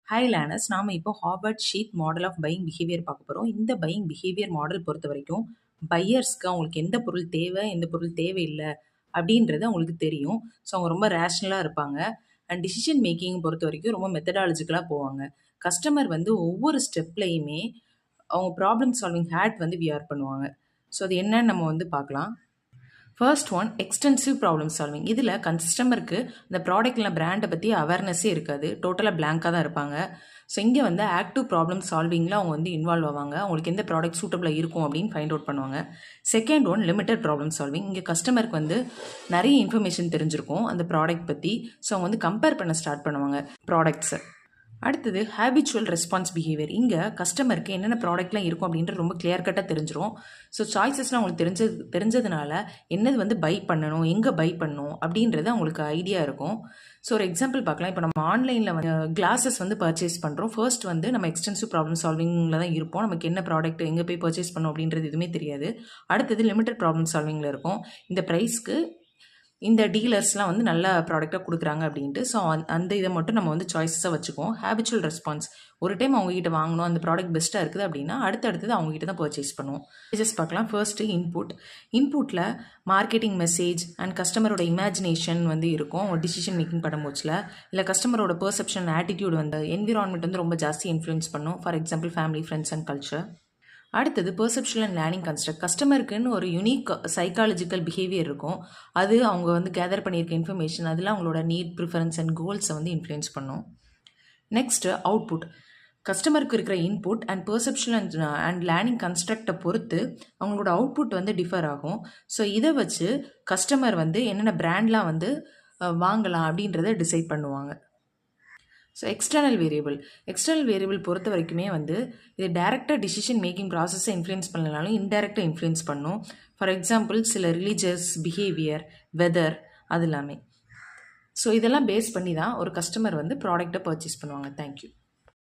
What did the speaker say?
Hi learners, நாம இப்போ Howard Sheth model of buying behaviour பார்க்க போகிறோம். இந்த பையிங் பிஹேவியர் மாடல் பொறுத்த வரைக்கும் பையர்ஸ்க்கு அவங்களுக்கு எந்த பொருள் தேவை, எந்த பொருள் தேவையில்லை அப்படின்றது அவங்களுக்கு தெரியும். ஸோ அவங்க ரொம்ப ரேஷ்னலாக இருப்பாங்க. அண்ட் டிசிஷன் மேக்கிங் பொறுத்த வரைக்கும் ரொம்ப மெத்தடாலஜிக்கலாக போவாங்க. கஸ்டமர் வந்து ஒவ்வொரு ஸ்டெப்லையுமே அவங்க ப்ராப்ளம் சால்விங் ஹேட் வந்து வியர் பண்ணுவாங்க. ஸோ அது என்னன்னு நம்ம வந்து பார்க்கலாம். First one extensive problem solving. இதில் கஸ்டமருக்கு இந்த ப்ராடக்ட்ல பிராண்டை பற்றி அவேர்னஸே இருக்காது, டோட்டலாக பிளாங்காக தான் இருப்பாங்க. ஸோ இங்கே வந்து ஆக்டிவ் ப்ராப்ளம் சால்விங்கில் அவங்க வந்து இன்வால்வ் ஆவாங்க. அவங்களுக்கு எந்த ப்ராடக்ட் சூட்டபிளாக இருக்கும் அப்படின்னு ஃபைண்ட் அவுட் பண்ணுவாங்க. Second one limited problem solving. இங்கே கஸ்டமருக்கு வந்து நிறைய இன்ஃபர்மேஷன் தெரிஞ்சிருக்கும் அந்த ப்ராடக்ட் பற்றி. ஸோ அவங்க வந்து கம்பேர் பண்ண ஸ்டார்ட் பண்ணுவாங்க ப்ராடக்ட்ஸை. அடுத்தது ஹேபிச்சுவல் ரெஸ்பான்ஸ் பிஹேவியர். இங்கே கஸ்டமருக்கு என்னென்ன ப்ராடக்ட்லாம் இருக்கும் அப்படின்றது ரொம்ப கிளியர் கட்டாக தெரிஞ்சிடும். ஸோ சாய்ஸஸ்லாம் அவங்களுக்கு தெரிஞ்சதுனால என்னது வந்து பை பண்ணணும், எங்கே பை பண்ணணும் அப்படின்றது அவங்களுக்கு ஐடியா இருக்கும். ஸோ ஒரு எக்ஸாம்பிள் பார்க்கலாம். இப்போ நம்ம ஆன்லைனில் வந்து கிளாஸஸ் வந்து பர்ச்சேஸ் பண்ணுறோம். ஃபர்ஸ்ட் வந்து நம்ம எக்ஸ்டென்சிவ் ப்ராப்ளம் சால்விங்கில் தான் இருப்போம். நமக்கு என்ன ப்ராடக்ட் எங்கே போய் பர்ச்சேஸ் பண்ணணும் அப்படின்றது எதுவுமே தெரியாது. அடுத்தது லிமிட்டட் ப்ராப்ளம் சால்விங்கில் இருக்கும். இந்த ப்ரைஸ்க்கு இந்த டீலர்ஸ்லாம் வந்து நல்ல ப்ராடக்டாக கொடுக்குறாங்க அப்படின்ட்டு. ஸோ அந்த இதை மட்டும் நம்ம வந்து சாய்ஸஸாக வச்சுக்குவோம். ஹேபிச்சுவல் ரெஸ்பான்ஸ், ஒரு டைம் அவங்ககிட்ட வாங்கணும், அந்த ப்ராடக்ட் பெஸ்ட்டாக இருக்குது அப்படின்னா அடுத்தது அவங்ககிட்ட தான் பர்ச்சேஸ் பண்ணுவோம். ஜஸ்ட் பார்க்கலாம். ஃபர்ஸ்ட்டு இன்புட்டில் மார்க்கெட்டிங் மெசேஜ் அண்ட் கஸ்டமரோட இமேஜினேஷன் வந்து இருக்கும் டிசிஷன் மேக்கிங் பண்ணும்போச்சில். இல்லை கஸ்டமரோட பெர்செப்ஷன், ஆட்டிடியூட் வந்து என்விரான்மெண்ட் வந்து ரொம்ப ஜாஸ்தி இன்ஃப்ளூயன்ஸ் பண்ணும். For example family, friends and culture. அடுத்தது பெர்செப்ஷன் அண்ட் லேர்னிங் கன்ஸ்ட்ரக்ட். கஸ்டமருக்குன்னு ஒரு யூனிக் சைக்காலஜிக்கல் பிஹேவியர் இருக்கும். அது அவங்க வந்து கேதர் பண்ணியிருக்க இன்ஃபர்மேஷன், அதில் அவங்களோட நீட், ப்ரிஃபரன்ஸ் அண்ட் கோல்ஸை வந்து இன்ஃப்ளூயன்ஸ் பண்ணும். Next output. கஸ்டமருக்கு இருக்கிற input and perception and learning கன்ஸ்ட்ரக்டை பொறுத்து அவங்களோட அவுட்புட் வந்து டிஃபர் ஆகும். ஸோ இதை வச்சு கஸ்டமர் வந்து என்னென்ன பிராண்ட்லாம் வந்து வாங்கலாம் அப்படின்றத டிசைட் பண்ணுவாங்க. ஸோ எக்ஸ்டர்னல் வேரியபிள் பொறுத்த வரைக்குமே வந்து இது டேரெக்டாக டிசிஷன் மேக்கிங் ப்ராசஸை இன்ஃப்ளூயன்ஸ் பண்ணலனாலும் இன்டெரக்டாக இன்ஃப்ளூயன்ஸ் பண்ணும். ஃபார் எக்ஸாம்பிள் சில ரிலீஜியஸ் பிஹேவியர், வெதர், அது எல்லாமே. ஸோ இதெல்லாம் பேஸ் பண்ணி தான் ஒரு கஸ்டமர் வந்து ப்ராடக்டை பர்ச்சேஸ் பண்ணுவாங்க. தேங்க்யூ.